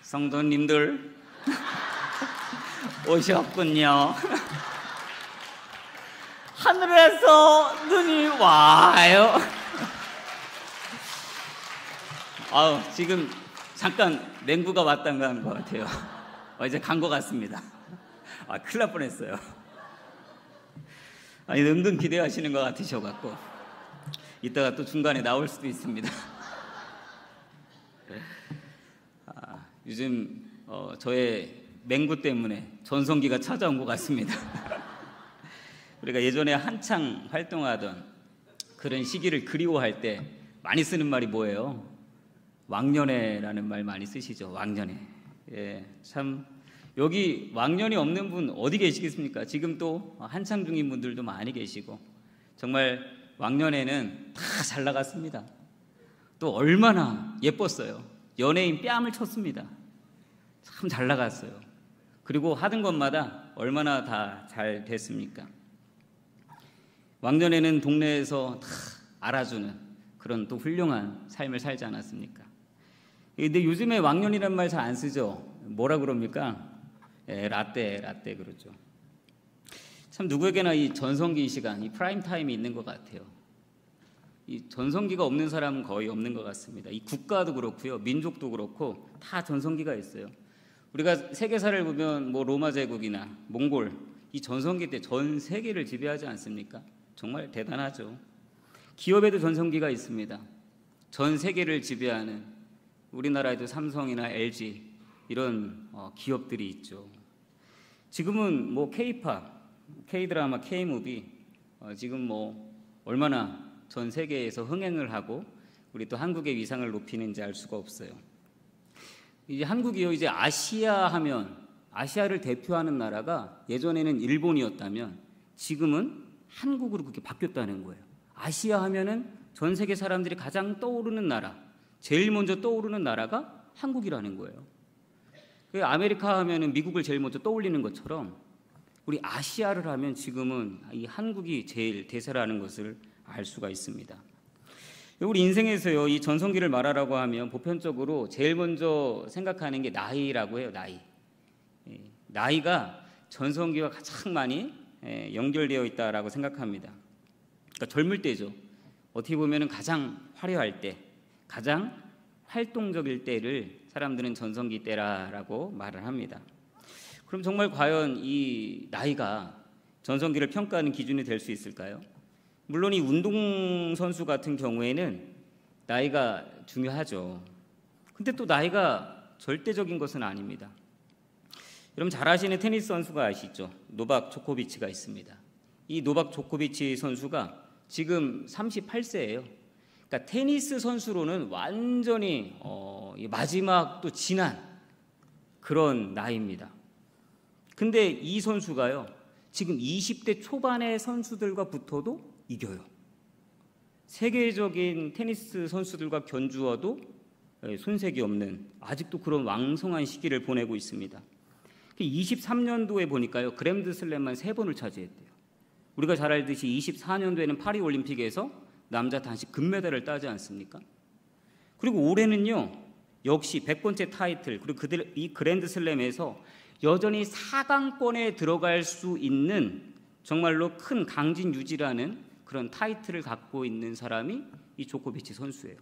성도님들 오셨군요. 하늘에서 눈이 와요. 지금 잠깐 맹구가 왔던 거 한 것 같아요. 이제 간 것 같습니다. 큰일 날 뻔했어요. 은근 기대하시는 것 같으셔갖고 이따가 또 중간에 나올 수도 있습니다. 요즘 저의 맹구 때문에 전성기가 찾아온 것 같습니다. 우리가 예전에 한창 활동하던 그런 시기를 그리워할 때 많이 쓰는 말이 뭐예요? 왕년회라는 말 많이 쓰시죠. 왕년회. 참 여기 왕년이 없는 분 어디 계시겠습니까? 지금 또 한창 중인 분들도 많이 계시고 정말 왕년회는 다 잘 나갔습니다. 또 얼마나 예뻤어요. 연예인 뺨을 쳤습니다. 참 잘 나갔어요. 그리고 하던 것마다 얼마나 다 잘 됐습니까? 왕년에는 동네에서 다 알아주는 그런 또 훌륭한 삶을 살지 않았습니까? 근데 요즘에 왕년이란 말 잘 안 쓰죠. 뭐라 그럽니까? 라떼 그러죠. 참 누구에게나 이 전성기 시간, 이 프라임 타임이 있는 것 같아요. 이 전성기가 없는 사람은 거의 없는 것 같습니다. 이 국가도 그렇고요, 민족도 그렇고 다 전성기가 있어요. 우리가 세계사를 보면 뭐 로마 제국이나 몽골 이 전성기 때 전 세계를 지배하지 않습니까? 정말 대단하죠. 기업에도 전성기가 있습니다. 전 세계를 지배하는 우리나라에도 삼성이나 LG 이런 기업들이 있죠. 지금은 뭐 K-팝, K-드라마, K-무비 지금 뭐 얼마나 전 세계에서 흥행을 하고 우리 또 한국의 위상을 높이는지 알 수가 없어요. 이제 한국이요, 이제 아시아 하면 아시아를 대표하는 나라가 예전에는 일본이었다면 지금은 한국으로 그렇게 바뀌었다는 거예요. 아시아 하면은 전 세계 사람들이 가장 떠오르는 나라, 제일 먼저 떠오르는 나라가 한국이라는 거예요. 아메리카 하면은 미국을 제일 먼저 떠올리는 것처럼 우리 아시아를 하면 지금은 이 한국이 제일 대세라는 것을 알 수가 있습니다. 우리 인생에서요, 이 전성기를 말하라고 하면 보편적으로 제일 먼저 생각하는 게 나이라고 해요. 나이가 전성기와 가장 많이 연결되어 있다라고 생각합니다. 그러니까 젊을 때죠. 어떻게 보면 가장 화려할 때, 가장 활동적일 때를 사람들은 전성기 때라고 말을 합니다. 그럼 정말 과연 이 나이가 전성기를 평가하는 기준이 될 수 있을까요? 물론 이 운동선수 같은 경우에는 나이가 중요하죠. 근데 또 나이가 절대적인 것은 아닙니다. 여러분 잘 아시는 테니스 선수가 아시죠? 노박 조코비치가 있습니다. 이 노박 조코비치 선수가 지금 38세예요. 그러니까 테니스 선수로는 완전히 마지막 또 지난 그런 나이입니다. 근데 이 선수가요, 지금 20대 초반의 선수들과 붙어도 이겨요. 세계적인 테니스 선수들과 견주어도 손색이 없는 아직도 그런 왕성한 시기를 보내고 있습니다. 23년도에 보니까요, 그랜드슬램만 3번을 차지했대요. 우리가 잘 알듯이 24년도에는 파리올림픽에서 남자 단식 금메달을 따지 않습니까? 그리고 올해는요, 역시 100번째 타이틀, 그리고 이 그랜드슬램에서 여전히 4강권에 들어갈 수 있는 정말로 큰 강진 유지라는 그런 타이틀을 갖고 있는 사람이 이 조코비치 선수예요.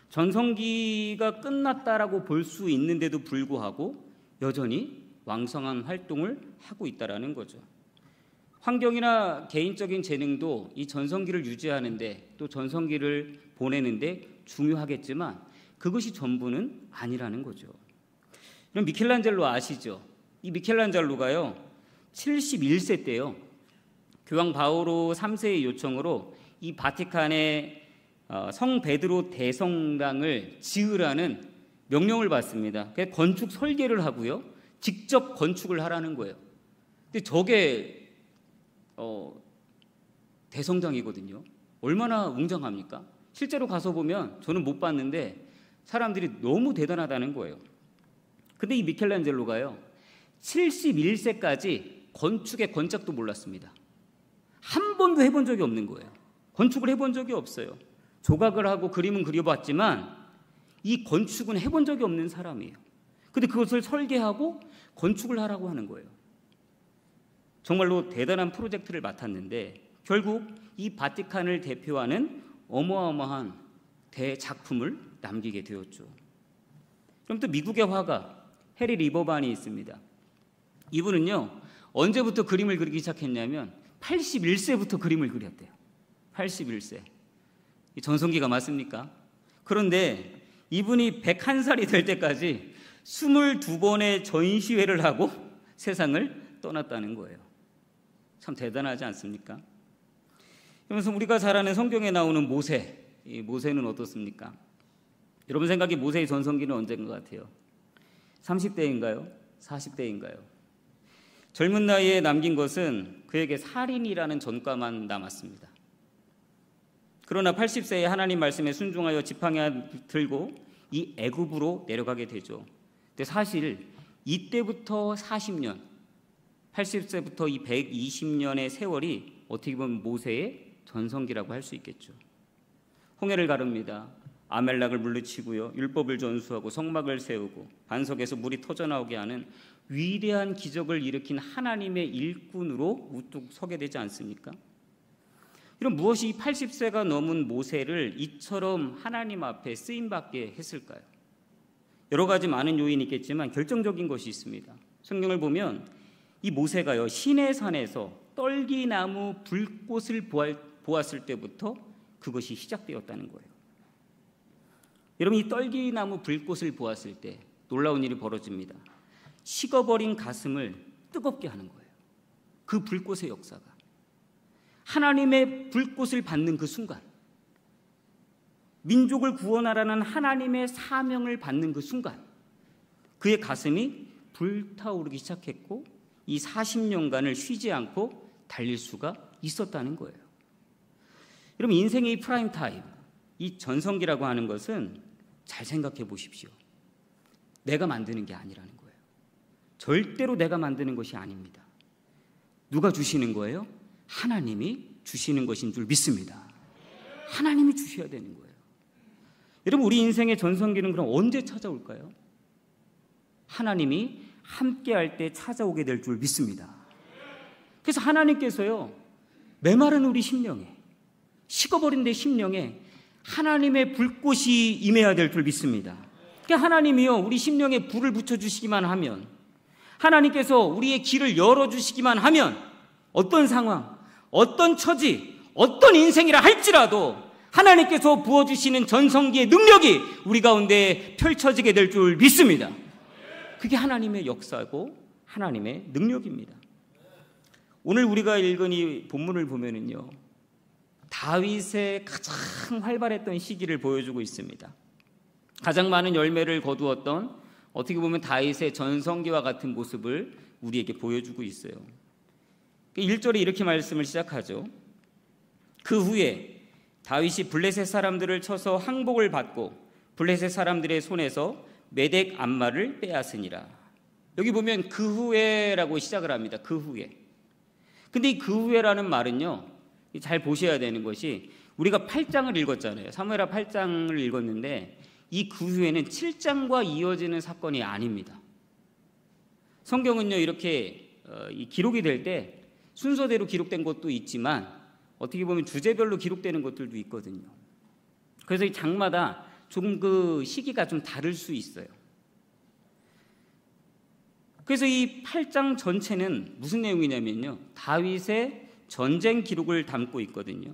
전성기가 끝났다라고 볼 수 있는데도 불구하고 여전히 왕성한 활동을 하고 있다라는 거죠. 환경이나 개인적인 재능도 이 전성기를 유지하는데 또 전성기를 보내는데 중요하겠지만 그것이 전부는 아니라는 거죠. 그럼 미켈란젤로 아시죠? 이 미켈란젤로가요 71세 때요 교황 바오로 3세의 요청으로 이 바티칸의 성 베드로 대성당을 지으라는 명령을 받습니다. 그래서 건축 설계를 하고요, 직접 건축을 하라는 거예요. 근데 저게 대성당이거든요. 얼마나 웅장합니까? 실제로 가서 보면 저는 못 봤는데 사람들이 너무 대단하다는 거예요. 근데 이 미켈란젤로가요 71세까지 건축의 건짝도 몰랐습니다. 한 번도 해본 적이 없는 거예요. 건축을 해본 적이 없어요. 조각을 하고 그림은 그려봤지만 이 건축은 해본 적이 없는 사람이에요. 근데 그것을 설계하고 건축을 하라고 하는 거예요. 정말로 대단한 프로젝트를 맡았는데 결국 이 바티칸을 대표하는 어마어마한 대작품을 남기게 되었죠. 그럼 또 미국의 화가 해리 리버반이 있습니다. 이분은요, 언제부터 그림을 그리기 시작했냐면 81세부터 그림을 그렸대요. 81세. 전성기가 맞습니까? 그런데 이분이 101살이 될 때까지 22번의 전시회를 하고 세상을 떠났다는 거예요. 참 대단하지 않습니까? 그러면서 우리가 잘 아는 성경에 나오는 모세, 이 모세는 어떻습니까? 여러분 생각에 모세의 전성기는 언제인 것 같아요? 30대인가요? 40대인가요? 젊은 나이에 남긴 것은 그에게 살인이라는 전과만 남았습니다. 그러나 80세에 하나님 말씀에 순종하여 지팡이 들고 이 애굽으로 내려가게 되죠. 근데 사실 이때부터 40년, 80세부터 이 120년의 세월이 어떻게 보면 모세의 전성기라고 할 수 있겠죠. 홍해를 가릅니다. 아멜락을 물리치고요, 율법을 전수하고 성막을 세우고 반석에서 물이 터져나오게 하는 위대한 기적을 일으킨 하나님의 일꾼으로 우뚝 서게 되지 않습니까? 이런 무엇이 80세가 넘은 모세를 이처럼 하나님 앞에 쓰임받게 했을까요? 여러 가지 많은 요인이 있겠지만 결정적인 것이 있습니다. 성경을 보면 이 모세가요, 시내산에서 떨기나무 불꽃을 보았을 때부터 그것이 시작되었다는 거예요. 여러분, 이 떨기나무 불꽃을 보았을 때 놀라운 일이 벌어집니다. 식어버린 가슴을 뜨겁게 하는 거예요. 그 불꽃의 역사가. 하나님의 불꽃을 받는 그 순간, 민족을 구원하라는 하나님의 사명을 받는 그 순간, 그의 가슴이 불타오르기 시작했고 이 40년간을 쉬지 않고 달릴 수가 있었다는 거예요. 여러분, 인생의 이 프라임 타임, 이 전성기라고 하는 것은 잘 생각해 보십시오. 내가 만드는 게 아니라는 거예요. 절대로 내가 만드는 것이 아닙니다. 누가 주시는 거예요? 하나님이 주시는 것인 줄 믿습니다. 하나님이 주셔야 되는 거예요. 여러분, 우리 인생의 전성기는 그럼 언제 찾아올까요? 하나님이 함께할 때 찾아오게 될 줄 믿습니다. 그래서 하나님께서요, 메마른 우리 심령에, 식어버린 내 심령에 하나님의 불꽃이 임해야 될 줄 믿습니다. 그러니까 하나님이요, 우리 심령에 불을 붙여주시기만 하면, 하나님께서 우리의 길을 열어주시기만 하면 어떤 상황, 어떤 처지, 어떤 인생이라 할지라도 하나님께서 부어주시는 전성기의 능력이 우리 가운데 펼쳐지게 될 줄 믿습니다. 그게 하나님의 역사고 하나님의 능력입니다. 오늘 우리가 읽은 이 본문을 보면은요, 다윗의 가장 활발했던 시기를 보여주고 있습니다. 가장 많은 열매를 거두었던, 어떻게 보면 다윗의 전성기와 같은 모습을 우리에게 보여주고 있어요. 1절에 이렇게 말씀을 시작하죠. 그 후에 다윗이 블레셋 사람들을 쳐서 항복을 받고 블레셋 사람들의 손에서 메덱 암마를 빼앗으니라. 여기 보면 그 후에라고 시작을 합니다. 그 후에. 근데 이 그 후에라는 말은요, 잘 보셔야 되는 것이, 우리가 8장을 읽었잖아요. 사무엘하 8장을 읽었는데 이 그 후에는 7장과 이어지는 사건이 아닙니다. 성경은요, 이렇게 기록이 될 때 순서대로 기록된 것도 있지만 어떻게 보면 주제별로 기록되는 것들도 있거든요. 그래서 이 장마다 조금 그 시기가 좀 다를 수 있어요. 그래서 이 8장 전체는 무슨 내용이냐면요, 다윗의 전쟁 기록을 담고 있거든요.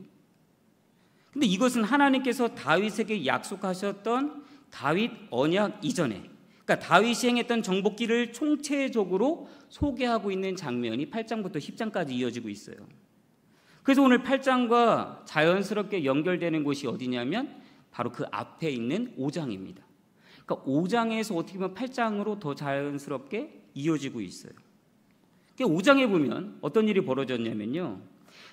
근데 이것은 하나님께서 다윗에게 약속하셨던 다윗 언약 이전에, 그러니까 다윗이 행했던 정복기를 총체적으로 소개하고 있는 장면이 8장부터 10장까지 이어지고 있어요. 그래서 오늘 8장과 자연스럽게 연결되는 곳이 어디냐면 바로 그 앞에 있는 5장입니다. 그러니까 5장에서 어떻게 보면 8장으로 더 자연스럽게 이어지고 있어요. 5장에 보면 어떤 일이 벌어졌냐면요,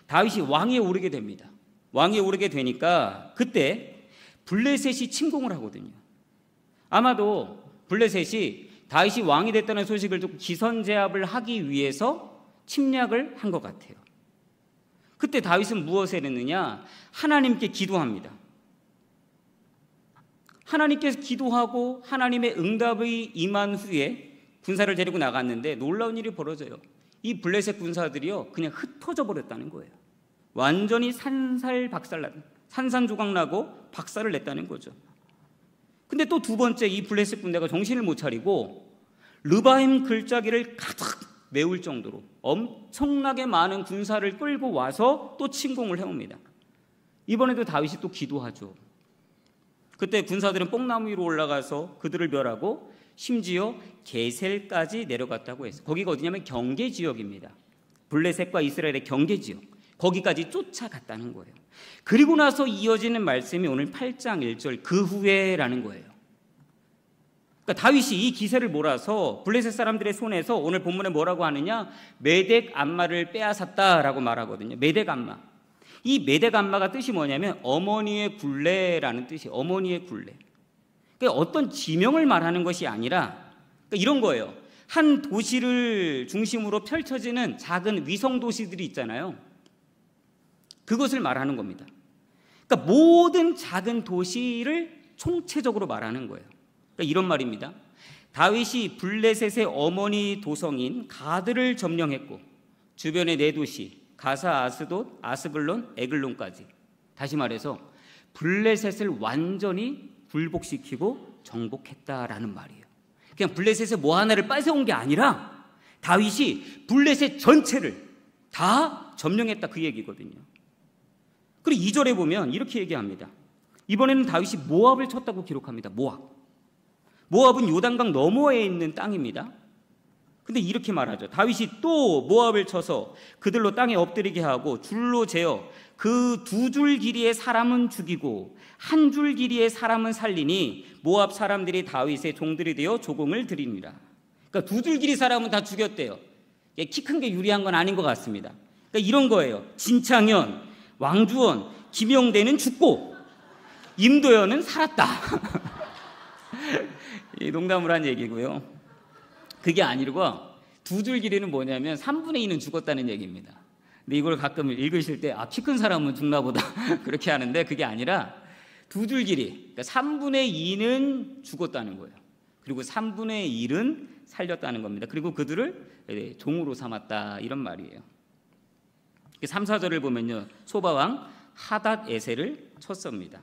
다윗이 왕위에 오르게 됩니다. 왕위에 오르게 되니까 그때 블레셋이 침공을 하거든요. 아마도 블레셋이 다윗이 왕이 됐다는 소식을 듣고 기선제압을 하기 위해서 침략을 한 것 같아요. 그때 다윗은 무엇을 했느냐? 하나님께 기도합니다. 하나님께서 기도하고 하나님의 응답이 임한 후에 군사를 데리고 나갔는데 놀라운 일이 벌어져요. 이 블레셋 군사들이요 그냥 흩어져 버렸다는 거예요. 완전히 산산조각 나고 박살을 냈다는 거죠. 근데 또 두 번째, 이 블레셋 군대가 정신을 못 차리고 르바임 글자기를 가득 메울 정도로 엄청나게 많은 군사를 끌고 와서 또 침공을 해옵니다. 이번에도 다윗이 또 기도하죠. 그때 군사들은 뽕나무 위로 올라가서 그들을 멸하고 심지어 게셀까지 내려갔다고 했어요. 거기가 어디냐면 경계 지역입니다. 블레셋과 이스라엘의 경계 지역, 거기까지 쫓아갔다는 거예요. 그리고 나서 이어지는 말씀이 오늘 8장 1절 그 후에라는 거예요. 그러니까 다윗이 이 기세를 몰아서 블레셋 사람들의 손에서 오늘 본문에 뭐라고 하느냐, 메덱 암마를 빼앗았다라고 말하거든요. 메덱 암마. 이 메덱 암마가 뜻이 뭐냐면 어머니의 굴레라는 뜻이에요. 어머니의 굴레. 그러니까 어떤 지명을 말하는 것이 아니라 그러니까 이런 거예요. 한 도시를 중심으로 펼쳐지는 작은 위성 도시들이 있잖아요. 그것을 말하는 겁니다. 그러니까 모든 작은 도시를 총체적으로 말하는 거예요. 그러니까 이런 말입니다. 다윗이 블레셋의 어머니 도성인 가드를 점령했고 주변의 네 도시 가사, 아스돗, 아스글론, 에글론까지, 다시 말해서 블레셋을 완전히 굴복시키고 정복했다라는 말이에요. 그냥 블레셋의 뭐 하나를 뺏어온 게 아니라 다윗이 블레셋 전체를 다 점령했다, 그 얘기거든요. 그리고 2절에 보면 이렇게 얘기합니다. 이번에는 다윗이 모압을 쳤다고 기록합니다. 모압은 요단강 너머에 있는 땅입니다. 근데 이렇게 말하죠. 다윗이 또 모압을 쳐서 그들로 땅에 엎드리게 하고 줄로 재어 그 2줄 길이의 사람은 죽이고 1줄 길이의 사람은 살리니 모압 사람들이 다윗의 종들이 되어 조공을 드립니다. 그러니까 2줄 길이 사람은 다 죽였대요. 키 큰 게 유리한 건 아닌 것 같습니다. 그러니까 이런 거예요. 진창현, 왕주원, 김영대는 죽고 임도현은 살았다. 농담을 한 얘기고요. 그게 아니고 2줄 길이는 뭐냐면 3분의 2는 죽었다는 얘기입니다. 근데 이걸 가끔 읽으실 때 키 큰 사람은 죽나 보다 그렇게 하는데 그게 아니라 2줄 길이, 그러니까 3분의 2는 죽었다는 거예요. 그리고 3분의 1은 살렸다는 겁니다. 그리고 그들을 종으로 삼았다, 이런 말이에요. 3, 4절을 보면요, 소바왕 하닷 에셀을 쳤습니다.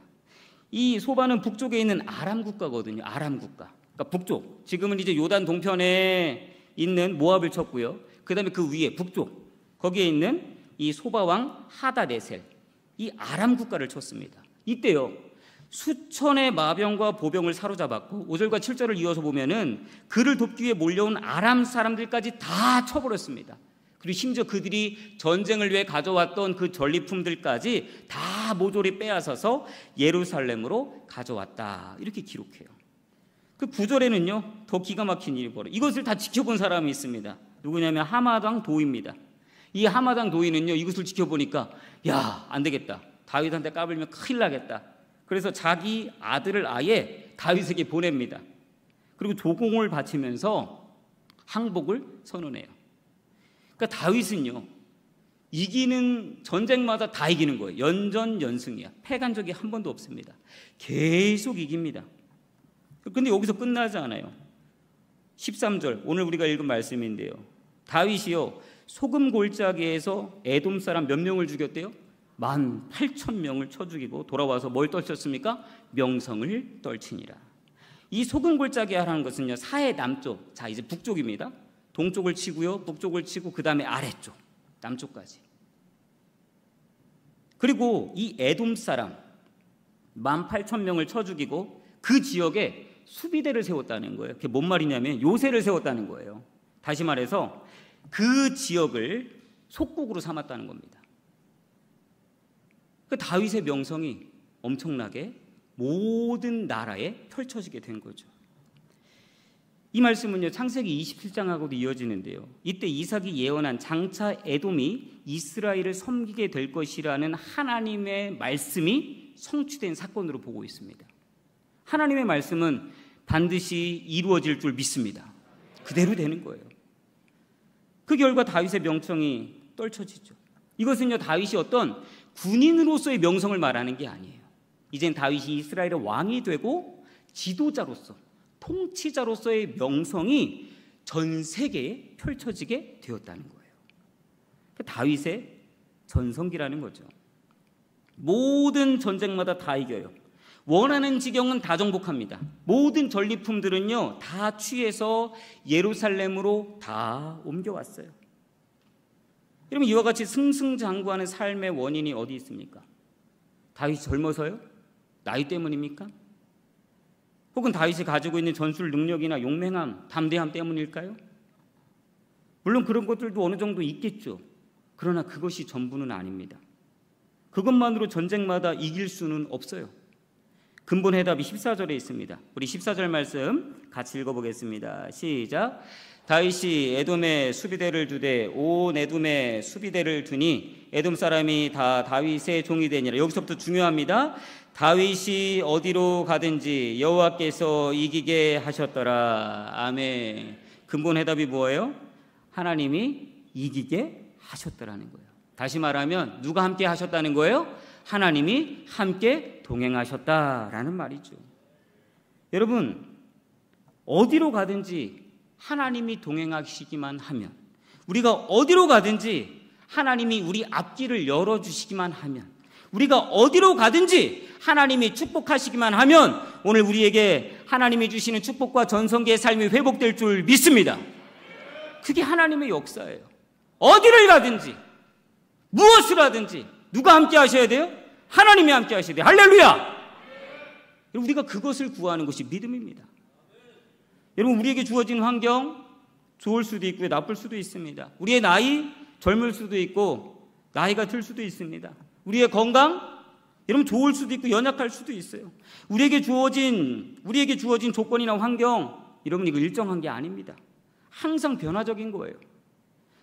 이 소바는 북쪽에 있는 아람 국가거든요. 아람 국가. 그러니까 북쪽, 지금은 이제 요단 동편에 있는 모압을 쳤고요. 그 다음에 그 위에 북쪽, 거기에 있는 이 소바왕 하닷 에셀, 이 아람 국가를 쳤습니다. 이때요, 수천의 마병과 보병을 사로잡았고 5절과 7절을 이어서 보면은 그를 돕기 위해 몰려온 아람 사람들까지 다 쳐버렸습니다. 그리고 심지어 그들이 전쟁을 위해 가져왔던 그 전리품들까지 다 모조리 빼앗아서 예루살렘으로 가져왔다, 이렇게 기록해요. 그 9절에는요 더 기가 막힌 일이 벌어요. 이것을 다 지켜본 사람이 있습니다. 누구냐면 하맛왕 도입니다. 이 하맛왕 도이는요 이것을 지켜보니까 야, 안 되겠다, 다윗한테 까불면 큰일 나겠다. 그래서 자기 아들을 아예 다윗에게 보냅니다. 그리고 조공을 바치면서 항복을 선언해요. 그러니까 다윗은요 이기는 전쟁마다 다 이기는 거예요. 연전연승이야. 패간 적이 한 번도 없습니다. 계속 이깁니다. 근데 여기서 끝나지 않아요. 13절, 오늘 우리가 읽은 말씀인데요, 다윗이요 소금 골짜기에서 에돔 사람 몇 명을 죽였대요? 18,000명을 쳐 죽이고 돌아와서 뭘 떨쳤습니까? 명성을 떨치니라. 이 소금 골짜기라는 것은요 사해 남쪽, 자 이제 북쪽입니다. 동쪽을 치고요, 북쪽을 치고 그 다음에 아래쪽, 남쪽까지. 그리고 이 에돔 사람 18,000명을 쳐 죽이고 그 지역에 수비대를 세웠다는 거예요. 그게 뭔 말이냐면 요새를 세웠다는 거예요. 다시 말해서 그 지역을 속국으로 삼았다는 겁니다. 그 다윗의 명성이 엄청나게 모든 나라에 펼쳐지게 된 거죠. 이 말씀은요 창세기 27장하고도 이어지는데요, 이때 이삭이 예언한 장차 에돔이 이스라엘을 섬기게 될 것이라는 하나님의 말씀이 성취된 사건으로 보고 있습니다. 하나님의 말씀은 반드시 이루어질 줄 믿습니다. 그대로 되는 거예요. 그 결과 다윗의 명성이 떨쳐지죠. 이것은요 다윗이 어떤 군인으로서의 명성을 말하는 게 아니에요. 이젠 다윗이 이스라엘의 왕이 되고 지도자로서, 통치자로서의 명성이 전 세계에 펼쳐지게 되었다는 거예요. 다윗의 전성기라는 거죠. 모든 전쟁마다 다 이겨요. 원하는 지경은 다 정복합니다. 모든 전리품들은요 다 취해서 예루살렘으로 다 옮겨왔어요. 여러분, 이와 같이 승승장구하는 삶의 원인이 어디 있습니까? 다윗이 젊어서요? 나이 때문입니까? 혹은 다윗이 가지고 있는 전술 능력이나 용맹함, 담대함 때문일까요? 물론 그런 것들도 어느 정도 있겠죠. 그러나 그것이 전부는 아닙니다. 그것만으로 전쟁마다 이길 수는 없어요. 근본 해답이 14절에 있습니다. 우리 14절 말씀 같이 읽어보겠습니다. 시작. 다윗이 에돔에 수비대를 두되 온 에돔에 수비대를 두니 에돔 사람이 다 다윗의 종이 되니라. 여기서부터 중요합니다. 다윗이 어디로 가든지 여호와께서 이기게 하셨더라. 아멘. 근본 해답이 뭐예요? 하나님이 이기게 하셨더라는 거예요. 다시 말하면 누가 함께 하셨다는 거예요? 하나님이 함께 동행하셨다라는 말이죠. 여러분, 어디로 가든지 하나님이 동행하시기만 하면, 우리가 어디로 가든지 하나님이 우리 앞길을 열어주시기만 하면, 우리가 어디로 가든지 하나님이 축복하시기만 하면 오늘 우리에게 하나님이 주시는 축복과 전성기의 삶이 회복될 줄 믿습니다. 그게 하나님의 역사예요. 어디를 가든지 무엇을 하든지 누가 함께 하셔야 돼요? 하나님이 함께 하셔야 돼요. 할렐루야! 우리가 그것을 구하는 것이 믿음입니다. 여러분, 우리에게 주어진 환경 좋을 수도 있고 나쁠 수도 있습니다. 우리의 나이 젊을 수도 있고 나이가 들 수도 있습니다. 우리의 건강 여러분 좋을 수도 있고 연약할 수도 있어요. 우리에게 주어진 조건이나 환경 여러분 이거 일정한 게 아닙니다. 항상 변화적인 거예요.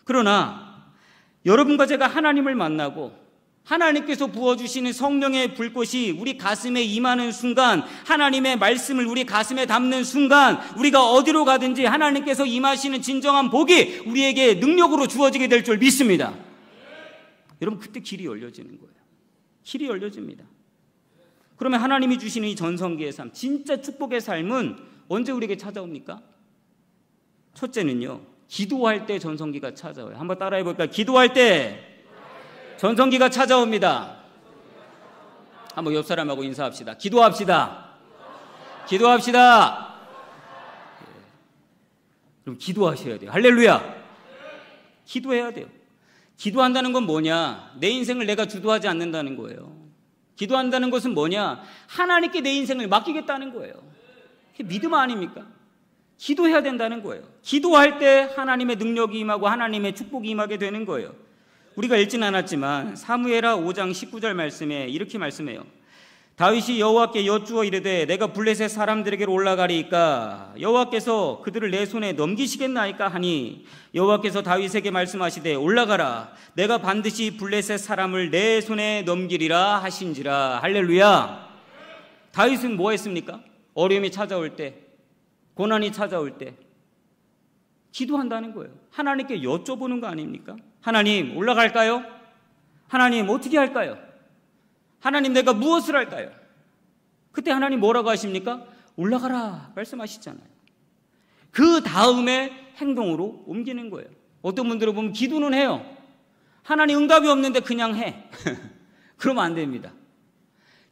그러나 여러분과 제가 하나님을 만나고 하나님께서 부어주시는 성령의 불꽃이 우리 가슴에 임하는 순간, 하나님의 말씀을 우리 가슴에 담는 순간, 우리가 어디로 가든지 하나님께서 임하시는 진정한 복이 우리에게 능력으로 주어지게 될 줄 믿습니다. 여러분, 그때 길이 열려지는 거예요. 길이 열려집니다. 그러면 하나님이 주시는 이 전성기의 삶, 진짜 축복의 삶은 언제 우리에게 찾아옵니까? 첫째는요, 기도할 때 전성기가 찾아와요. 한번 따라해 볼까요? 기도할 때 전성기가 찾아옵니다. 한번 옆 사람하고 인사합시다. 기도합시다. 기도합시다. 그럼 기도하셔야 돼요. 할렐루야. 기도해야 돼요. 기도한다는 건 뭐냐? 내 인생을 내가 주도하지 않는다는 거예요. 기도한다는 것은 뭐냐? 하나님께 내 인생을 맡기겠다는 거예요. 그게 믿음 아닙니까? 기도해야 된다는 거예요. 기도할 때 하나님의 능력이 임하고 하나님의 축복이 임하게 되는 거예요. 우리가 읽진 않았지만 사무엘하 5장 19절 말씀에 이렇게 말씀해요. 다윗이 여호와께 여쭈어 이르되 내가 블레셋 사람들에게로 올라가리이까 여호와께서 그들을 내 손에 넘기시겠나이까 하니 여호와께서 다윗에게 말씀하시되 올라가라 내가 반드시 블레셋 사람을 내 손에 넘기리라 하신지라. 할렐루야. 다윗은 뭐 했습니까? 어려움이 찾아올 때, 고난이 찾아올 때 기도한다는 거예요. 하나님께 여쭤보는 거 아닙니까? 하나님 올라갈까요? 하나님 어떻게 할까요? 하나님 내가 무엇을 할까요? 그때 하나님 뭐라고 하십니까? 올라가라 말씀하시잖아요. 그 다음에 행동으로 옮기는 거예요. 어떤 분들은 보면 기도는 해요. 하나님 응답이 없는데 그냥 해. 그러면 안 됩니다.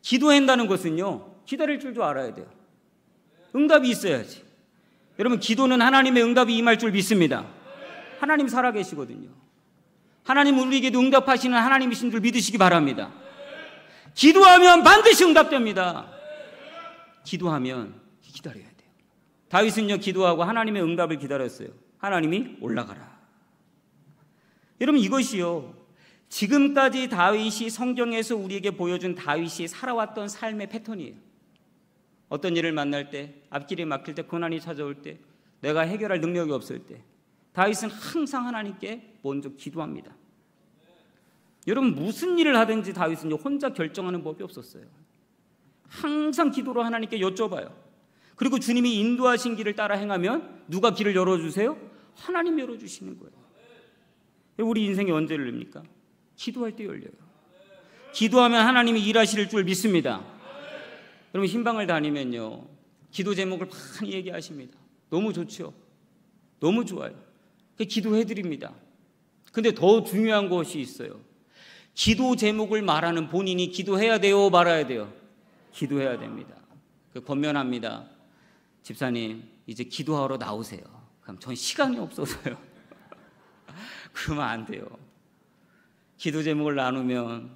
기도한다는 것은요, 기다릴 줄도 알아야 돼요. 응답이 있어야지. 여러분, 기도는 하나님의 응답이 임할 줄 믿습니다. 하나님 살아계시거든요. 하나님 우리에게도 응답하시는 하나님이신 줄 믿으시기 바랍니다. 기도하면 반드시 응답됩니다. 기도하면 기다려야 돼요. 다윗은요, 기도하고 하나님의 응답을 기다렸어요. 하나님이 올라가라. 여러분, 이것이요, 지금까지 다윗이 성경에서 우리에게 보여준 다윗이 살아왔던 삶의 패턴이에요. 어떤 일을 만날 때, 앞길이 막힐 때, 고난이 찾아올 때, 내가 해결할 능력이 없을 때 다윗은 항상 하나님께 먼저 기도합니다. 여러분, 무슨 일을 하든지 다윗은 혼자 결정하는 법이 없었어요. 항상 기도로 하나님께 여쭤봐요. 그리고 주님이 인도하신 길을 따라 행하면 누가 길을 열어주세요? 하나님 열어주시는 거예요. 우리 인생이 언제 열립니까? 기도할 때 열려요. 기도하면 하나님이 일하실 줄 믿습니다. 여러분, 신방을 다니면요, 기도 제목을 많이 얘기하십니다. 너무 좋죠. 너무 좋아요. 기도해드립니다. 근데 더 중요한 것이 있어요. 기도 제목을 말하는 본인이 기도해야 돼요, 말아야 돼요? 기도해야 됩니다. 권면합니다. 집사님, 이제 기도하러 나오세요. 그럼 전 시간이 없어서요. 그러면 안 돼요. 기도 제목을 나누면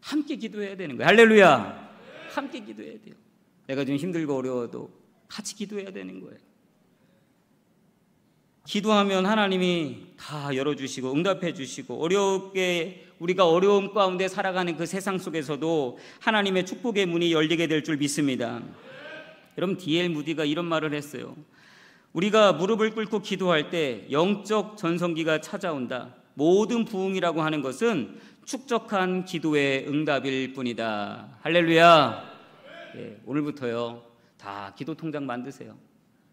함께 기도해야 되는 거예요. 할렐루야! 함께 기도해야 돼요. 내가 좀 힘들고 어려워도 같이 기도해야 되는 거예요. 기도하면 하나님이 다 열어주시고 응답해 주시고 어렵게 우리가 어려움 가운데 살아가는 그 세상 속에서도 하나님의 축복의 문이 열리게 될 줄 믿습니다. 여러분, D.L. 무디가 이런 말을 했어요. 우리가 무릎을 꿇고 기도할 때 영적 전성기가 찾아온다. 모든 부흥이라고 하는 것은 축적한 기도의 응답일 뿐이다. 할렐루야. 오늘부터요 다 기도 통장 만드세요.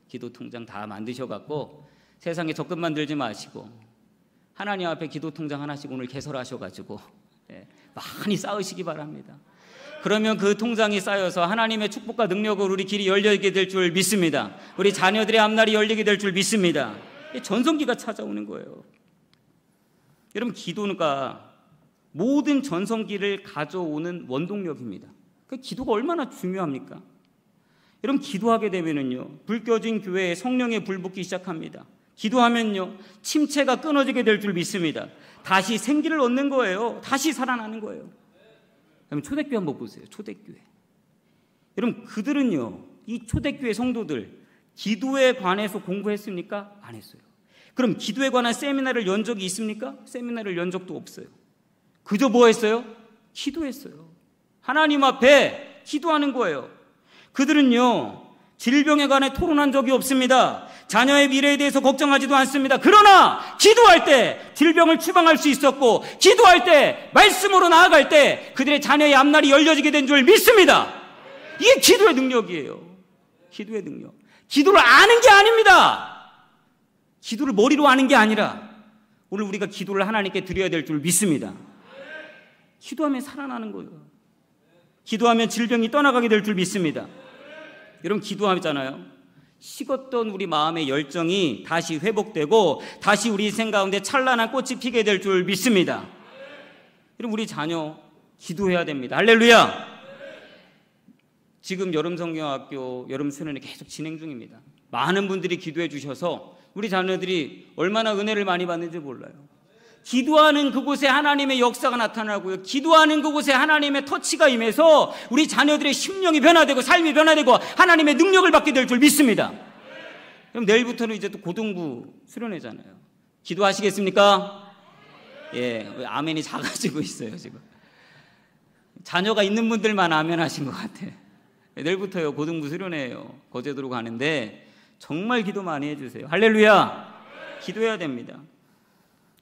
기도 통장 다 만드셔갖고 세상에 적금만 들지 마시고 하나님 앞에 기도 통장 하나씩 오늘 개설하셔가지고 많이 쌓으시기 바랍니다. 그러면 그 통장이 쌓여서 하나님의 축복과 능력으로 우리 길이 열리게 될 줄 믿습니다. 우리 자녀들의 앞날이 열리게 될 줄 믿습니다. 전성기가 찾아오는 거예요. 여러분, 기도가 모든 전성기를 가져오는 원동력입니다. 그 기도가 얼마나 중요합니까? 여러분, 기도하게 되면은요 불 꺼진 교회에 성령의 불 붙기 시작합니다. 기도하면요 침체가 끊어지게 될 줄 믿습니다. 다시 생기를 얻는 거예요. 다시 살아나는 거예요. 여러분, 초대교회 한번 보세요. 초대교회. 여러분, 그들은요 이 초대교회 성도들 기도에 관해서 공부했습니까? 안 했어요. 그럼 기도에 관한 세미나를 연 적이 있습니까? 세미나를 연 적도 없어요. 그저 뭐 했어요? 기도했어요. 하나님 앞에 기도하는 거예요. 그들은요 질병에 관해 토론한 적이 없습니다. 자녀의 미래에 대해서 걱정하지도 않습니다. 그러나 기도할 때 질병을 추방할 수 있었고, 기도할 때 말씀으로 나아갈 때 그들의 자녀의 앞날이 열려지게 된 줄 믿습니다. 이게 기도의 능력이에요. 기도의 능력. 기도를 아는 게 아닙니다. 기도를 머리로 아는 게 아니라 오늘 우리가 기도를 하나님께 드려야 될 줄 믿습니다. 기도하면 살아나는 거예요. 기도하면 질병이 떠나가게 될 줄 믿습니다. 여러분, 기도하잖아요. 식었던 우리 마음의 열정이 다시 회복되고 다시 우리 인생 가운데 찬란한 꽃이 피게 될 줄 믿습니다. 여러분, 우리 자녀 기도해야 됩니다. 할렐루야. 지금 여름성경학교 여름 수련회 계속 진행 중입니다. 많은 분들이 기도해 주셔서 우리 자녀들이 얼마나 은혜를 많이 받는지 몰라요. 기도하는 그곳에 하나님의 역사가 나타나고요. 기도하는 그곳에 하나님의 터치가 임해서 우리 자녀들의 심령이 변화되고 삶이 변화되고 하나님의 능력을 받게 될 줄 믿습니다. 그럼 내일부터는 이제 또 고등부 수련회잖아요. 기도하시겠습니까? 아멘이 작아지고 있어요. 지금 자녀가 있는 분들만 아멘 하신 것 같아. 내일부터요 고등부 수련회예요. 거제도로 가는데 정말 기도 많이 해주세요. 할렐루야. 기도해야 됩니다.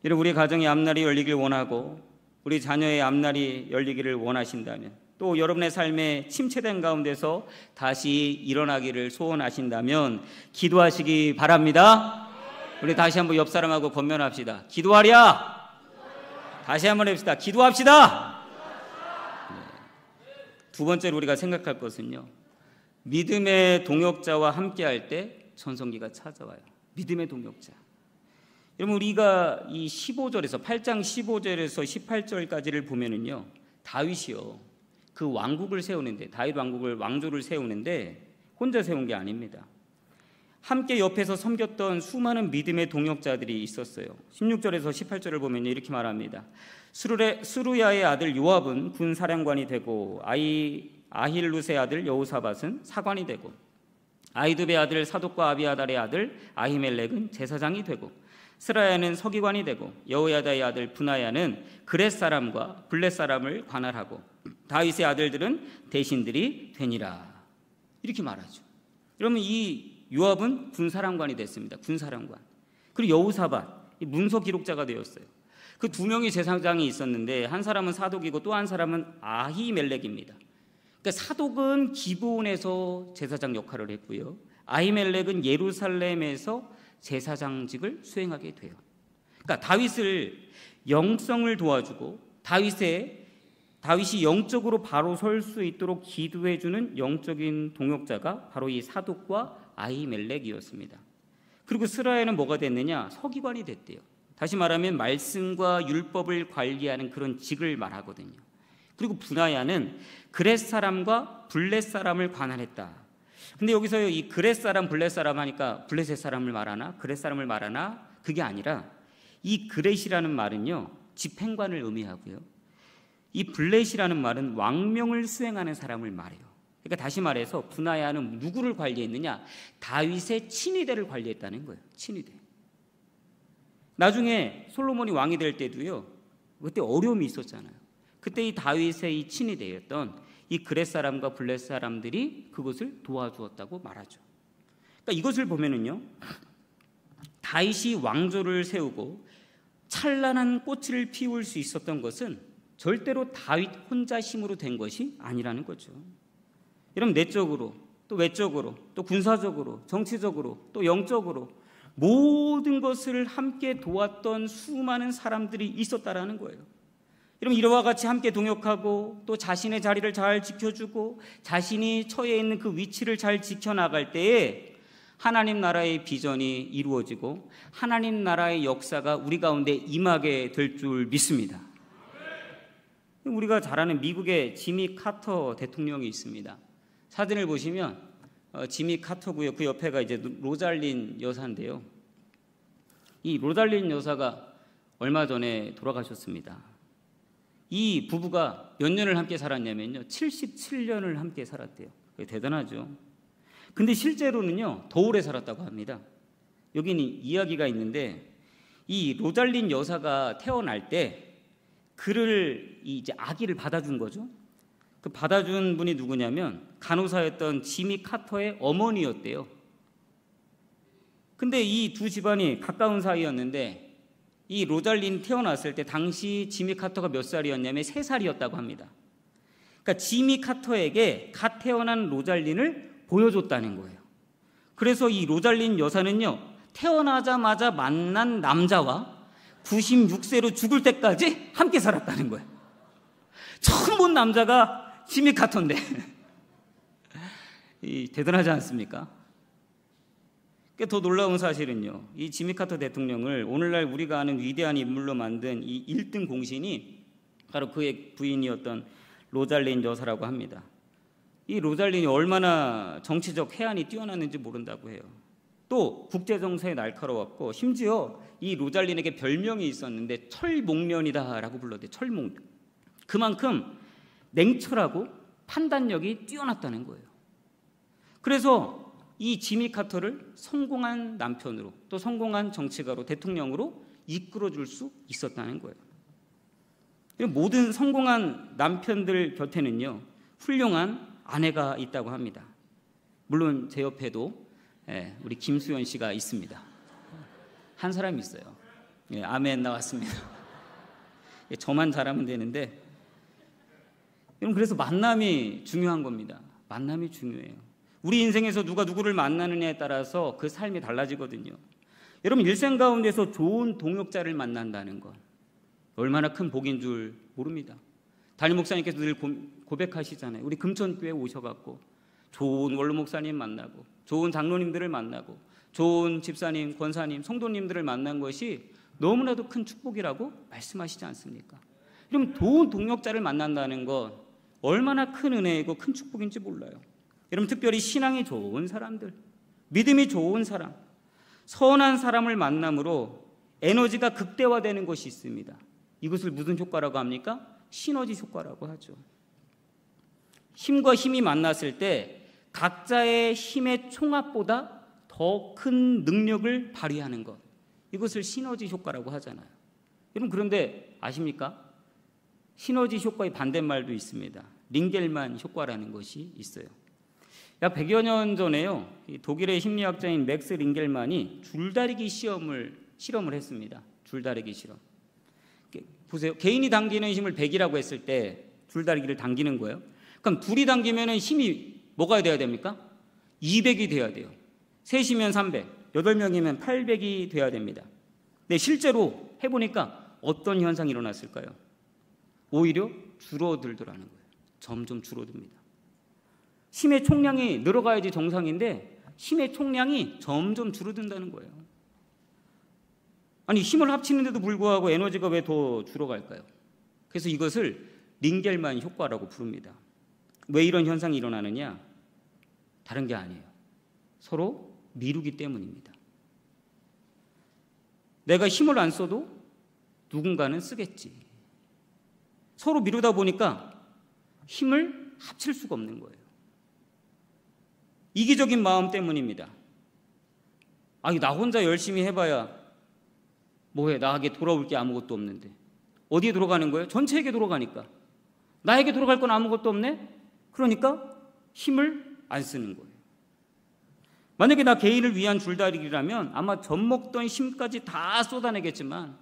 여러분, 우리 가정의 앞날이 열리길 원하고 우리 자녀의 앞날이 열리기를 원하신다면, 또 여러분의 삶에 침체된 가운데서 다시 일어나기를 소원하신다면 기도하시기 바랍니다. 우리 다시 한번 옆 사람하고 권면합시다. 기도하랴. 다시 한번 해봅시다. 기도합시다. 두 번째로 우리가 생각할 것은요, 믿음의 동역자와 함께할 때 전성기가 찾아와요. 믿음의 동역자. 여러분, 우리가 이 15절에서 8장 15절에서 18절까지를 보면은요, 다윗이요 그 왕국을 세우는데, 다윗 왕조를 세우는데 혼자 세운 게 아닙니다. 함께 옆에서 섬겼던 수많은 믿음의 동역자들이 있었어요. 16절에서 18절을 보면 이렇게 말합니다. 스루야의 아들 요압은 군사령관이 되고 아힐룻의 아들 여호사밧은 사관이 되고 아히두베의 아들 사독과 아비아달의 아들 아히멜렉은 제사장이 되고 스라야는 서기관이 되고 여호야다의 아들 분하야는 그렛 사람과 블렛 사람을 관할하고 다윗의 아들들은 대신들이 되니라. 이렇게 말하죠. 그러면 이 요압은 군사령관이 됐습니다. 군사령관. 그리고 여호사밧 문서 기록자가 되었어요. 그 두 명이 제사장이 있었는데 한 사람은 사독이고 또 한 사람은 아히멜렉입니다. 그러니까 사독은 기브온에서 제사장 역할을 했고요, 아히멜렉은 예루살렘에서 제사장직을 수행하게 돼요. 그러니까 다윗을 영성을 도와주고 다윗의 다윗이 영적으로 바로 설 수 있도록 기도해 주는 영적인 동역자가 바로 이 사독과 아히멜렉이었습니다. 그리고 스라야는 뭐가 됐느냐? 서기관이 됐대요. 다시 말하면 말씀과 율법을 관리하는 그런 직을 말하거든요. 그리고 분하야는 그렛 사람과 블렛 사람을 관할했다. 근데 여기서 이 그렛 사람, 블렛 사람 하니까 블렛의 사람을 말하나? 그렛 사람을 말하나? 그게 아니라 이 그렛이라는 말은요, 집행관을 의미하고요. 이 블렛이라는 말은 왕명을 수행하는 사람을 말해요. 그러니까 다시 말해서 분하야는 누구를 관리했느냐? 다윗의 친위대를 관리했다는 거예요. 친위대. 나중에 솔로몬이 왕이 될 때도요, 그때 어려움이 있었잖아요. 그때 이 다윗의 이 친위대였던 이 그렛 사람과 블렛 사람들이 그것을 도와주었다고 말하죠. 그러니까 이것을 보면은요, 다윗이 왕조를 세우고 찬란한 꽃을 피울 수 있었던 것은 절대로 다윗 혼자 힘으로 된 것이 아니라는 거죠. 여러분, 내적으로 또 외적으로 또 군사적으로 정치적으로 또 영적으로 모든 것을 함께 도왔던 수많은 사람들이 있었다라는 거예요. 여러분, 이와 같이 함께 동역하고 또 자신의 자리를 잘 지켜주고 자신이 처해 있는 그 위치를 잘 지켜나갈 때에 하나님 나라의 비전이 이루어지고 하나님 나라의 역사가 우리 가운데 임하게 될 줄 믿습니다. 우리가 잘 아는 미국의 지미 카터 대통령이 있습니다. 사진을 보시면 지미 카터고요. 그 옆에가 이제 로잘린 여사인데요. 이 로잘린 여사가 얼마 전에 돌아가셨습니다. 이 부부가 몇 년을 함께 살았냐면요, 77년을 함께 살았대요. 대단하죠. 근데 실제로는요, 더 오래 살았다고 합니다. 여기는 이야기가 있는데, 이 로잘린 여사가 태어날 때 그를 이제 아기를 받아준 거죠. 그 받아준 분이 누구냐면 간호사였던 지미 카터의 어머니였대요. 근데 이 두 집안이 가까운 사이였는데 이 로잘린 태어났을 때 당시 지미 카터가 몇 살이었냐면 3살이었다고 합니다. 그러니까 지미 카터에게 갓 태어난 로잘린을 보여줬다는 거예요. 그래서 이 로잘린 여사는요, 태어나자마자 만난 남자와 96세로 죽을 때까지 함께 살았다는 거예요. 처음 본 남자가 지미 카터인데 대단하지 않습니까? 더 놀라운 사실은요, 이 지미 카터 대통령을 오늘날 우리가 아는 위대한 인물로 만든 이 1등 공신이 바로 그의 부인이었던 로잘린 여사라고 합니다. 이 로잘린이 얼마나 정치적 해안이 뛰어났는지 모른다고 해요. 또 국제정세에 날카로웠고 심지어 이 로잘린에게 별명이 있었는데 철목련이다라고 불렀대요. 철목련. 그만큼 냉철하고 판단력이 뛰어났다는 거예요. 그래서 이 지미 카터를 성공한 남편으로 또 성공한 정치가로 대통령으로 이끌어줄 수 있었다는 거예요. 모든 성공한 남편들 곁에는요, 훌륭한 아내가 있다고 합니다. 물론 제 옆에도 우리 김수연 씨가 있습니다. 한 사람 있어요. 아멘 나왔습니다. 저만 잘하면 되는데, 여러분, 그래서 만남이 중요한 겁니다. 만남이 중요해요. 우리 인생에서 누가 누구를 만나느냐에 따라서 그 삶이 달라지거든요. 여러분, 일생 가운데서 좋은 동역자를 만난다는 것 얼마나 큰 복인 줄 모릅니다. 담임 목사님께서 늘 고백하시잖아요. 우리 금천교회 오셔갖고 좋은 원로 목사님 만나고 좋은 장로님들을 만나고 좋은 집사님, 권사님, 성도님들을 만난 것이 너무나도 큰 축복이라고 말씀하시지 않습니까? 그럼 좋은 동역자를 만난다는 것 얼마나 큰 은혜이고 큰 축복인지 몰라요. 여러분, 특별히 신앙이 좋은 사람들, 믿음이 좋은 사람, 선한 사람을 만남으로 에너지가 극대화되는 것이 있습니다. 이것을 무슨 효과라고 합니까? 시너지 효과라고 하죠. 힘과 힘이 만났을 때 각자의 힘의 총합보다 더 큰 능력을 발휘하는 것, 이것을 시너지 효과라고 하잖아요. 여러분, 그런데 아십니까? 시너지 효과의 반대말도 있습니다. 링겔만 효과라는 것이 있어요. 약 100여 년 전에요, 독일의 심리학자인 맥스 링겔만이 줄다리기 실험을 했습니다. 줄다리기 실험. 보세요. 개인이 당기는 힘을 100이라고 했을 때 줄다리기를 당기는 거예요. 그럼 둘이 당기면 힘이 뭐가 돼야 됩니까? 200이 돼야 돼요. 셋이면 300, 8명이면 800이 돼야 됩니다. 근데 실제로 해보니까 어떤 현상이 일어났을까요? 오히려 줄어들더라는 거예요. 점점 줄어듭니다. 힘의 총량이 늘어가야지 정상인데 힘의 총량이 점점 줄어든다는 거예요. 아니 힘을 합치는데도 불구하고 에너지가 왜 더 줄어갈까요? 그래서 이것을 링겔만 효과라고 부릅니다. 왜 이런 현상이 일어나느냐? 다른 게 아니에요. 서로 미루기 때문입니다. 내가 힘을 안 써도 누군가는 쓰겠지. 서로 미루다 보니까 힘을 합칠 수가 없는 거예요. 이기적인 마음 때문입니다. 아니 나 혼자 열심히 해봐야 뭐해? 나에게 돌아올 게 아무것도 없는데. 어디에 돌아가는 거예요? 전체에게 돌아가니까. 나에게 돌아갈 건 아무것도 없네? 그러니까 힘을 안 쓰는 거예요. 만약에 나 개인을 위한 줄다리기라면 아마 젖먹던 힘까지 다 쏟아내겠지만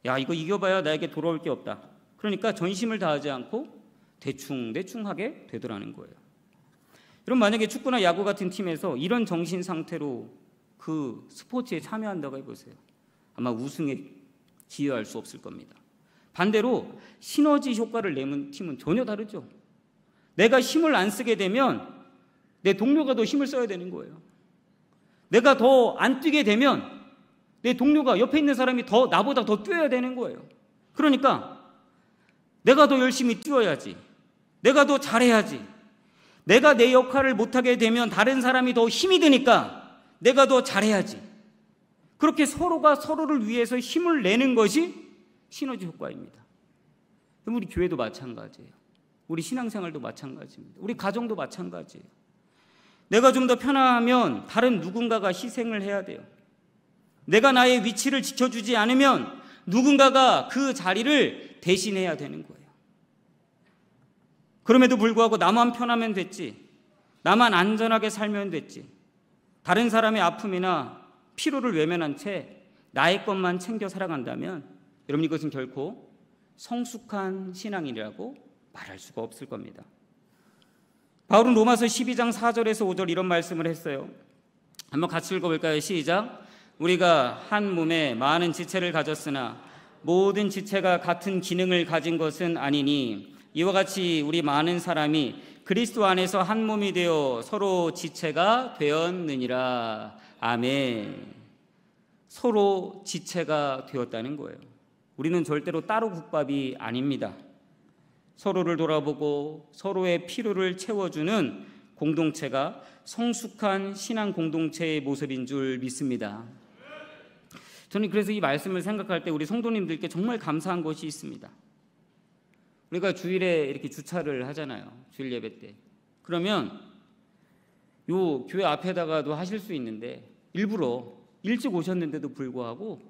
야 이거 이겨봐야 나에게 돌아올 게 없다. 그러니까 전심을 다하지 않고 대충 하게 되더라는 거예요. 여러분 만약에 축구나 야구 같은 팀에서 이런 정신 상태로 그 스포츠에 참여한다고 해보세요. 아마 우승에 기여할 수 없을 겁니다. 반대로 시너지 효과를 내는 팀은 전혀 다르죠. 내가 힘을 안 쓰게 되면 내 동료가 더 힘을 써야 되는 거예요. 내가 더 안 뛰게 되면 내 동료가 옆에 있는 사람이 더 나보다 더 뛰어야 되는 거예요. 그러니까 내가 더 열심히 뛰어야지. 내가 더 잘해야지. 내가 내 역할을 못하게 되면 다른 사람이 더 힘이 드니까 내가 더 잘해야지. 그렇게 서로가 서로를 위해서 힘을 내는 것이 시너지 효과입니다. 우리 교회도 마찬가지예요. 우리 신앙생활도 마찬가지입니다. 우리 가정도 마찬가지예요. 내가 좀 더 편하면 다른 누군가가 희생을 해야 돼요. 내가 나의 위치를 지켜주지 않으면 누군가가 그 자리를 대신해야 되는 거예요. 그럼에도 불구하고 나만 편하면 됐지. 나만 안전하게 살면 됐지. 다른 사람의 아픔이나 피로를 외면한 채 나의 것만 챙겨 살아간다면 여러분 이것은 결코 성숙한 신앙이라고 말할 수가 없을 겁니다. 바울은 로마서 12장 4절에서 5절 이런 말씀을 했어요. 한번 같이 읽어볼까요? 시작. 우리가 한 몸에 많은 지체를 가졌으나 모든 지체가 같은 기능을 가진 것은 아니니 이와 같이 우리 많은 사람이 그리스도 안에서 한 몸이 되어 서로 지체가 되었느니라. 아멘. 서로 지체가 되었다는 거예요. 우리는 절대로 따로 국밥이 아닙니다. 서로를 돌아보고 서로의 필요를 채워주는 공동체가 성숙한 신앙 공동체의 모습인 줄 믿습니다. 저는 그래서 이 말씀을 생각할 때 우리 성도님들께 정말 감사한 것이 있습니다. 우리가 주일에 이렇게 주차를 하잖아요. 주일 예배 때. 그러면 요 교회 앞에다가도 하실 수 있는데 일부러 일찍 오셨는데도 불구하고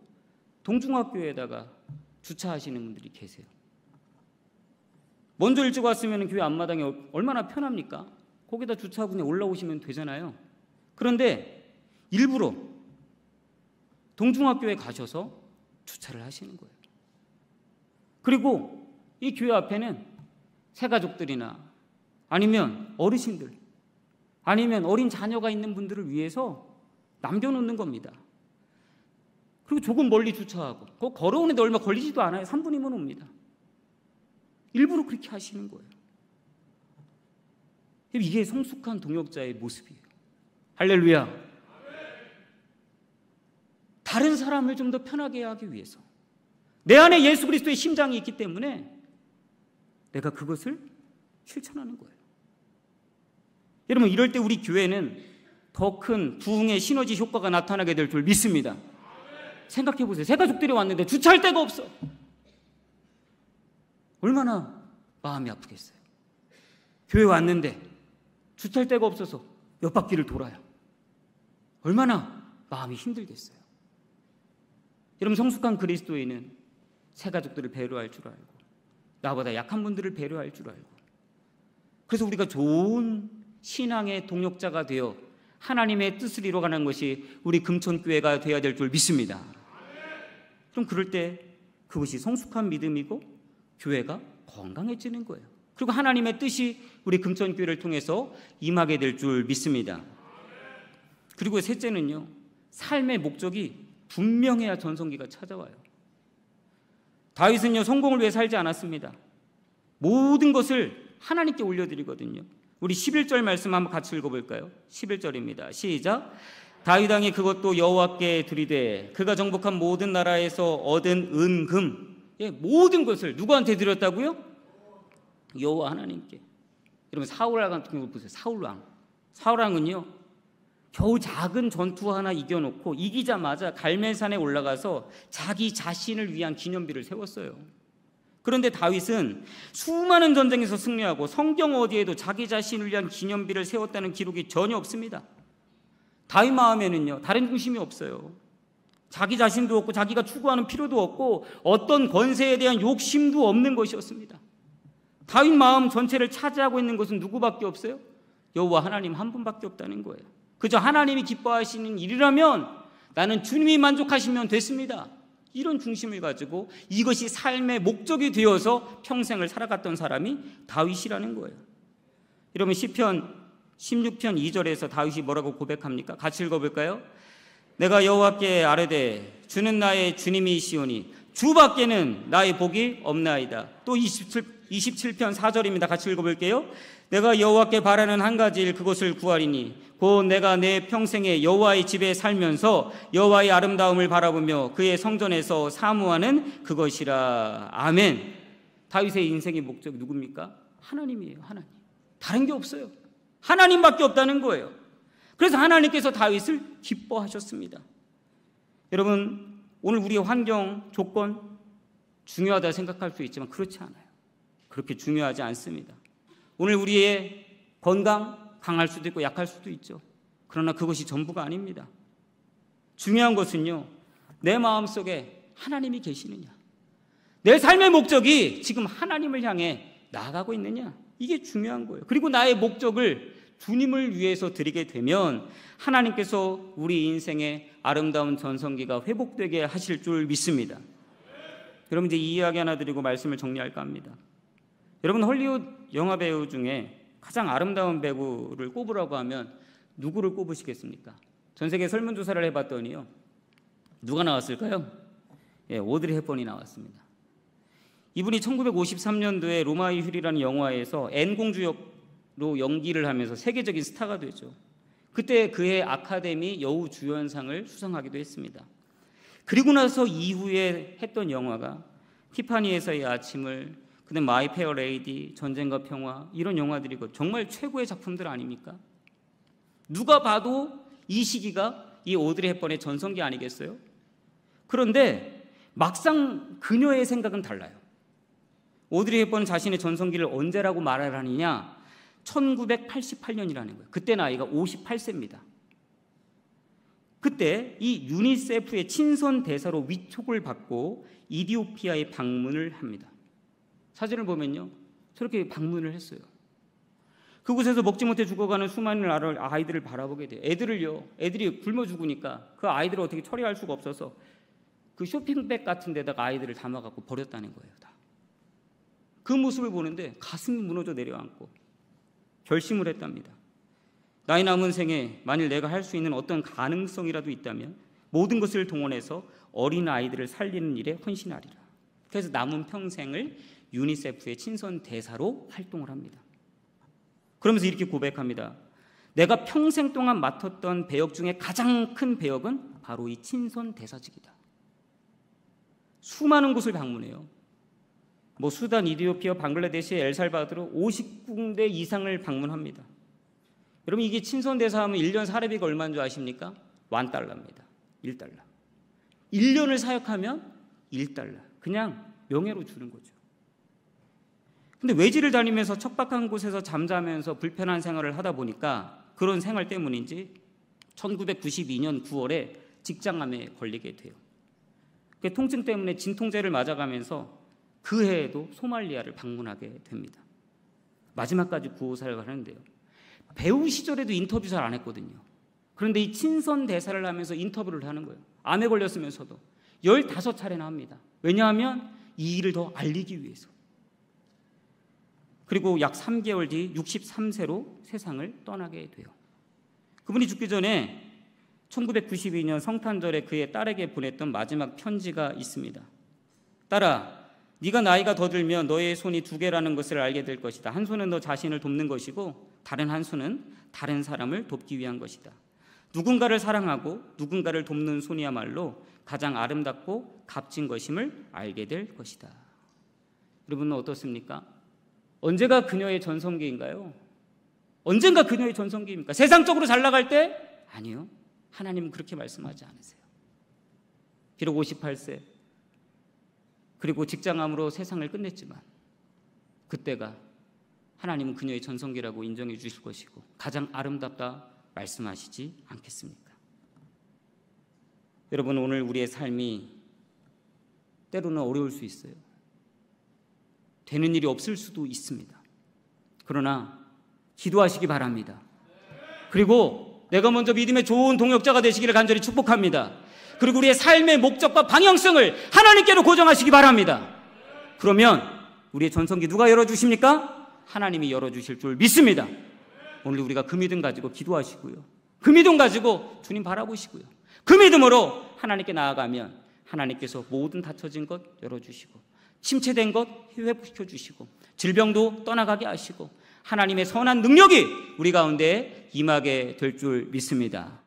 동중학교에다가 주차하시는 분들이 계세요. 먼저 일찍 왔으면 교회 앞마당에 얼마나 편합니까? 거기다 주차하고 그냥 올라오시면 되잖아요. 그런데 일부러 동중학교에 가셔서 주차를 하시는 거예요. 그리고 이 교회 앞에는 새가족들이나 아니면 어르신들 아니면 어린 자녀가 있는 분들을 위해서 남겨놓는 겁니다. 그리고 조금 멀리 주차하고 그거 걸어오는데 얼마 걸리지도 않아요. 3분이면 옵니다. 일부러 그렇게 하시는 거예요. 이게 성숙한 동역자의 모습이에요. 할렐루야. 다른 사람을 좀 더 편하게 하기 위해서 내 안에 예수 그리스도의 심장이 있기 때문에 내가 그것을 실천하는 거예요. 여러분 이럴 때 우리 교회는 더 큰 부흥의 시너지 효과가 나타나게 될 줄 믿습니다. 생각해 보세요. 새 가족들이 왔는데 주차할 데가 없어. 얼마나 마음이 아프겠어요. 교회 왔는데 주차할 데가 없어서 몇 바퀴를 돌아요. 얼마나 마음이 힘들겠어요. 여러분 성숙한 그리스도인은 새 가족들을 배려할 줄 알고 나보다 약한 분들을 배려할 줄 알고 그래서 우리가 좋은 신앙의 동역자가 되어 하나님의 뜻을 이루어가는 것이 우리 금천교회가 되어야 될 줄 믿습니다. 그럼 그럴 때 그것이 성숙한 믿음이고 교회가 건강해지는 거예요. 그리고 하나님의 뜻이 우리 금천교회를 통해서 임하게 될 줄 믿습니다. 그리고 셋째는요, 삶의 목적이 분명해야 전성기가 찾아와요. 다윗은요 성공을 위해 살지 않았습니다. 모든 것을 하나님께 올려드리거든요. 우리 11절 말씀 한번 같이 읽어볼까요? 11절입니다. 시작. 다윗 왕이 그것도 여호와께 드리되 그가 정복한 모든 나라에서 얻은 은금, 모든 것을 누구한테 드렸다고요? 여호와 하나님께. 여러분 사울 왕 같은 경우 보세요. 사울 왕은요 겨우 작은 전투 하나 이겨놓고 이기자마자 갈멜산에 올라가서 자기 자신을 위한 기념비를 세웠어요. 그런데 다윗은 수많은 전쟁에서 승리하고 성경 어디에도 자기 자신을 위한 기념비를 세웠다는 기록이 전혀 없습니다. 다윗 마음에는요 다른 중심이 없어요. 자기 자신도 없고 자기가 추구하는 필요도 없고 어떤 권세에 대한 욕심도 없는 것이었습니다. 다윗 마음 전체를 차지하고 있는 것은 누구밖에 없어요? 여호와 하나님 한 분밖에 없다는 거예요. 그저 하나님이 기뻐하시는 일이라면 나는 주님이 만족하시면 됐습니다. 이런 중심을 가지고 이것이 삶의 목적이 되어서 평생을 살아갔던 사람이 다윗이라는 거예요. 여러분 시편 16편 2절에서 다윗이 뭐라고 고백합니까? 같이 읽어볼까요? 내가 여호와께 아뢰되 주는 나의 주님이시오니 주밖에는 나의 복이 없나이다. 또 27편 4절입니다. 같이 읽어볼게요. 내가 여호와께 바라는 한 가지 일 그것을 구하리니 곧 내가 내 평생에 여호와의 집에 살면서 여호와의 아름다움을 바라보며 그의 성전에서 사모하는 그것이라. 아멘. 다윗의 인생의 목적이 누굽니까? 하나님이에요. 하나님. 다른 게 없어요. 하나님밖에 없다는 거예요. 그래서 하나님께서 다윗을 기뻐하셨습니다. 여러분 오늘 우리의 환경, 조건 중요하다 생각할 수 있지만 그렇지 않아요. 그렇게 중요하지 않습니다. 오늘 우리의 건강 강할 수도 있고 약할 수도 있죠. 그러나 그것이 전부가 아닙니다. 중요한 것은요 내 마음속에 하나님이 계시느냐, 내 삶의 목적이 지금 하나님을 향해 나아가고 있느냐, 이게 중요한 거예요. 그리고 나의 목적을 주님을 위해서 드리게 되면 하나님께서 우리 인생의 아름다운 전성기가 회복되게 하실 줄 믿습니다. 여러분 이제 이 이야기 하나 드리고 말씀을 정리할까 합니다. 여러분 헐리우드 영화배우 중에 가장 아름다운 배우를 꼽으라고 하면 누구를 꼽으시겠습니까? 전 세계 설문조사를 해봤더니요 누가 나왔을까요? 오드리 헵번이 나왔습니다. 이분이 1953년도에 로마의 휴리라는 영화에서 앤 공주 역으로 연기를 하면서 세계적인 스타가 되죠. 그때 그해 아카데미 여우주연상을 수상하기도 했습니다. 그리고 나서 이후에 했던 영화가 티파니에서의 아침을, 그다음 마이 페어 레이디, 전쟁과 평화, 이런 영화들이고 정말 최고의 작품들 아닙니까? 누가 봐도 이 시기가 이 오드리 헵번의 전성기 아니겠어요? 그런데 막상 그녀의 생각은 달라요. 오드리 헵번은 자신의 전성기를 언제라고 말을 하느냐, 1988년이라는 거예요. 그때 나이가 58세입니다. 그때 이 유니세프의 친선 대사로 위촉을 받고 이디오피아에 방문을 합니다. 사진을 보면요 저렇게 방문을 했어요. 그곳에서 먹지 못해 죽어가는 수많은 아이들을 바라보게 돼요. 애들이 굶어 죽으니까 그 아이들을 어떻게 처리할 수가 없어서 그 쇼핑백 같은 데다가 아이들을 담아갖고 버렸다는 거예요. 다. 그 모습을 보는데 가슴이 무너져 내려앉고 결심을 했답니다. 나의 남은 생에 만일 내가 할 수 있는 어떤 가능성이라도 있다면 모든 것을 동원해서 어린 아이들을 살리는 일에 헌신하리라. 그래서 남은 평생을 유니세프의 친선 대사로 활동을 합니다. 그러면서 이렇게 고백합니다. 내가 평생 동안 맡았던 배역 중에 가장 큰 배역은 바로 이 친선 대사직이다. 수많은 곳을 방문해요. 수단, 이디오피아, 방글라데시, 엘살바도르 50군데 이상을 방문합니다. 여러분 이게 친선 대사하면 1년 사례비가 얼마인 줄 아십니까? $1입니다. $1. 1년을 사역하면 $1. 그냥 명예로 주는 거죠. 근데 외지를 다니면서 척박한 곳에서 잠자면서 불편한 생활을 하다 보니까 그런 생활 때문인지 1992년 9월에 직장암에 걸리게 돼요. 그 통증 때문에 진통제를 맞아가면서 그 해에도 소말리아를 방문하게 됩니다. 마지막까지 구호사역을 하는데요. 배우 시절에도 인터뷰 잘 안 했거든요. 그런데 이 친선 대사를 하면서 인터뷰를 하는 거예요. 암에 걸렸으면서도 15차례나 합니다. 왜냐하면 이 일을 더 알리기 위해서. 그리고 약 3개월 뒤 63세로 세상을 떠나게 돼요. 그분이 죽기 전에 1992년 성탄절에 그의 딸에게 보냈던 마지막 편지가 있습니다. 딸아, 네가 나이가 더 들면 너의 손이 두 개라는 것을 알게 될 것이다. 한 손은 너 자신을 돕는 것이고 다른 한 손은 다른 사람을 돕기 위한 것이다. 누군가를 사랑하고 누군가를 돕는 손이야말로 가장 아름답고 값진 것임을 알게 될 것이다. 여러분은 어떻습니까? 언제가 그녀의 전성기인가요? 언젠가 그녀의 전성기입니까? 세상적으로 잘 나갈 때? 아니요. 하나님은 그렇게 말씀하지 않으세요. 비록 58세 그리고 직장암으로 세상을 끝냈지만 그때가 하나님은 그녀의 전성기라고 인정해 주실 것이고 가장 아름답다 말씀하시지 않겠습니까? 여러분, 오늘 우리의 삶이 때로는 어려울 수 있어요. 되는 일이 없을 수도 있습니다. 그러나 기도하시기 바랍니다. 그리고 내가 먼저 믿음의 좋은 동역자가 되시기를 간절히 축복합니다. 그리고 우리의 삶의 목적과 방향성을 하나님께로 고정하시기 바랍니다. 그러면 우리의 전성기 누가 열어주십니까? 하나님이 열어주실 줄 믿습니다. 오늘 우리가 그 믿음 가지고 기도하시고요, 그 믿음 가지고 주님 바라보시고요, 그 믿음으로 하나님께 나아가면 하나님께서 모든 닫혀진 것 열어주시고 침체된 것 회복시켜 주시고 질병도 떠나가게 하시고 하나님의 선한 능력이 우리 가운데 임하게 될 줄 믿습니다.